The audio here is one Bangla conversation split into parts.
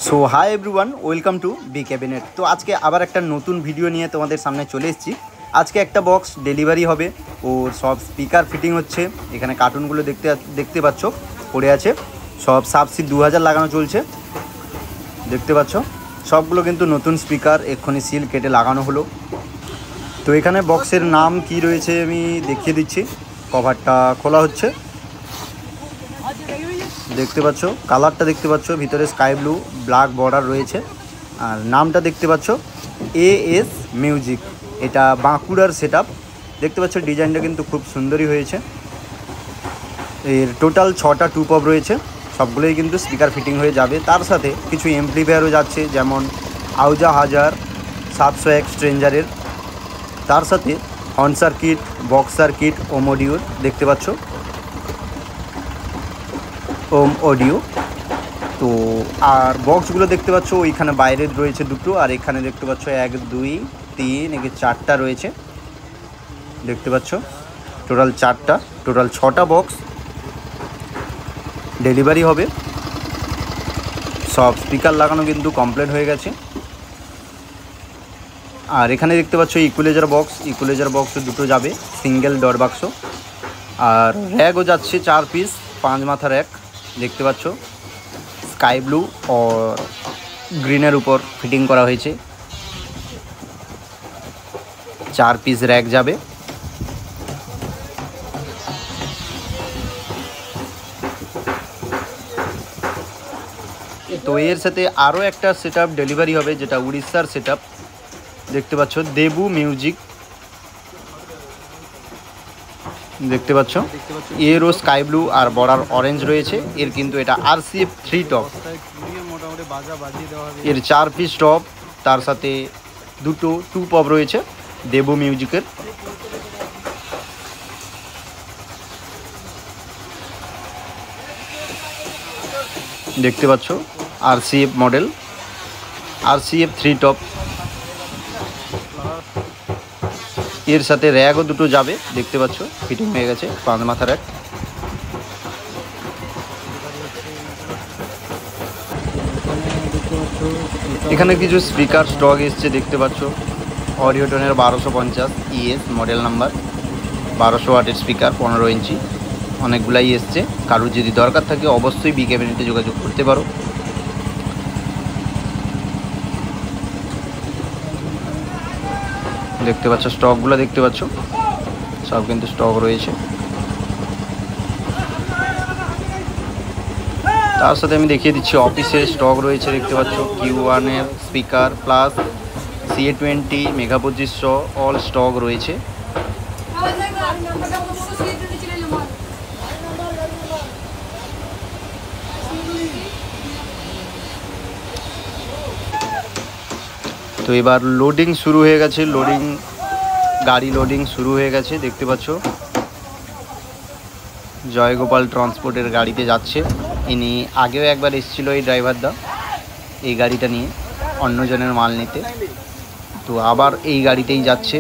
So hi everyone, welcome to B cabinet. তো আজকে আবার একটা নতুন ভিডিও নিয়ে তোমাদের সামনে চলে এসেছি। আজকে একটা বক্স ডেলিভারি হবে, ওর সব স্পিকার ফিটিং হচ্ছে। এখানে কার্টুনগুলো দেখতে পাচ্ছ পড়ে আছে, সব সাবসি 2000 লাগানো চলছে। দেখতে পাচ্ছ সবগুলো কিন্তু নতুন স্পিকার, এক্ষুনি সিল কেটে লাগানো হলো। তো এখানে বক্সের নাম কি রয়েছে আমি দেখিয়ে দিচ্ছি। কভারটা খোলা হচ্ছে, দেখতে পাচ্ছ কালারটা দেখতে পাচ্ছ, ভিতরে স্কাই ব্লু ব্ল্যাক বর্ডার রয়েছে। আর নামটা দেখতে পাচ্ছ এএস মিউজিক, এটা বাঁকুড়ার সেটআপ। দেখতে পাচ্ছ ডিজাইনটা কিন্তু খুব সুন্দরই হয়েছে। এর টোটাল 6টা টু পপ রয়েছে, সবগুলোই কিন্তু স্পিকার ফিটিং হয়ে যাবে। তার সাথে কিছু এমপ্লিফায়ারও যাচ্ছে, যেমন আউজা 1000 701 স্ট্রেঞ্জারের। তার সাথে হর্ন সার্কিট, বক্স সার্কিট, ওম অডিও দেখতে পাচ্ছ, ওম অডিও। তো আর বক্সগুলো দেখতে পাচ্ছ ওইখানে বাইরে রয়েছে দুটো, আর এখানে দেখতে পাচ্ছ 1 2 3 একে 4টা রয়েছে। দেখতে পাচ্ছ টোটাল 4টা, টোটাল 6টা বক্স ডেলিভারি হবে। সব স্পিকার লাগানো কিন্তু কমপ্লিট হয়ে গেছে। আর এখানে দেখতে পাচ্ছ ইকুয়ালাইজার বক্স দুটো যাবে, সিঙ্গেল ডট বাক্স। আর র্যাকও যাচ্ছে 4 পিস 5 মাথা র্যাক। দেখতে পাচ্ছ স্কাই ব্লু ও গ্রিনের উপর ফিটিং করা হয়েছে। 4 পিস র্যাক যাবে। তো এর সাথে আরও একটা সেটআপ ডেলিভারি হবে, যেটা উড়িষ্যার সেটআপ। দেখতে পাচ্ছ দেবু মিউজিক, দেখতে পাচ্ছ এরও স্কাই ব্লু আর বর্ডার অরেঞ্জ রয়েছে। এর কিন্তু এটা RCF 3 টপ, এর 4 পিস টপ, তার সাথে দুটো টু পপ রয়েছে দেবু মিউজিকের। দেখতে পাচ্ছ RCF মডেল, RCF 3 টপ। এর সাথে র্যাকও দুটো যাবে, দেখতে পাচ্ছ ফিটিং হয়ে গেছে 5 মাথা র্যাক। এখানে কিছু স্পিকার স্টক এসছে, দেখতে পাচ্ছ অডিওটনের 1250 ES মডেল নাম্বার, 1200 ওয়াটের স্পিকার 15 ইঞ্চি। অনেকগুলাই এসছে, কারোর যদি দরকার থাকে অবশ্যই বি ক্যাবিনেটে যোগাযোগ করতে পারো। দেখতে পাচ্ছ স্টকগুলো, দেখতে পাচ্ছ সব কিন্তু স্টক রয়েছে। তার সাথে আমি দেখিয়ে দিচ্ছি অফিসের স্টক রয়েছে। দেখতে পাচ্ছ Q1 এর speaker plus CA20 mega 2500 all stock রয়েছে। তো এবার লোডিং শুরু হয়ে গেছে, গাড়ি লোডিং শুরু হয়ে গেছে। দেখতে পাচ্ছ জয়গোপাল ট্রান্সপোর্টের গাড়িতে যাচ্ছে। ইনি আগেও একবার এসেছিল এই ড্রাইভারদা এই গাড়িটা নিয়ে অন্যজনের মাল নিতে, তো আবার এই গাড়িতেই যাচ্ছে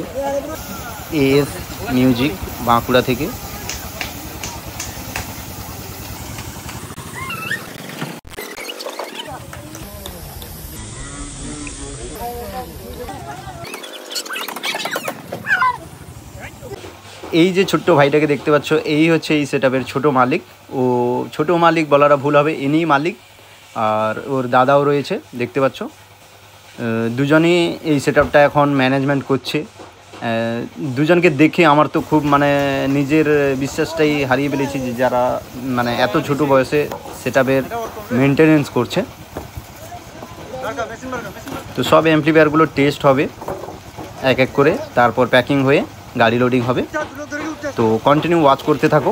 এএস মিউজিক বাঁকুড়া থেকে। এই যে ছোট্ট ভাইটাকে দেখতে পাচ্ছ, এই হচ্ছে এই সেটআপের ছোট মালিক। ও ছোট মালিক বলাটা ভুল হবে, ইনিই মালিক। আর ওর দাদাও রয়েছে, দেখতে পাচ্ছ দুজনই এই সেটআপটা এখন ম্যানেজমেন্ট করছে। দুজনকে দেখে আমার তো খুব নিজের বিশ্বাসটাই হারিয়ে ফেলেছি যে যারা এত ছোট বয়সে সেটআপের মেনটেনেন্স করছে। তো সব অ্যাম্প্লিফায়ারগুলো টেস্ট হবে এক এক করে, তারপর প্যাকিং হয়ে গাড়ি লোডিং হবে। তো কন্টিনিউ ওয়াচ করতে থাকো।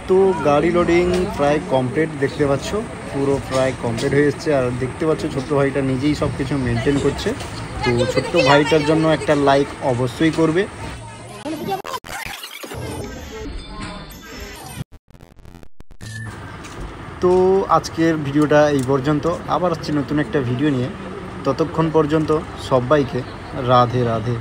তো গাড়ি লোডিং প্রায় কমপ্লিট, দেখতে পাচ্ছ পুরো প্রায় কমপ্লিট হয়ে এসছে। আর দেখতে পাচ্ছ ছোট্ট ভাইটা নিজেই সব কিছু মেনটেন করছে। তো ছোট্ট ভাইটার জন্য একটা লাইক অবশ্যই করবে। তো আজকের ভিডিওটা এই পর্যন্ত, আবার আসছি নতুন একটা ভিডিও নিয়ে। ততক্ষণ পর্যন্ত সবাইকে রাধে রাধে।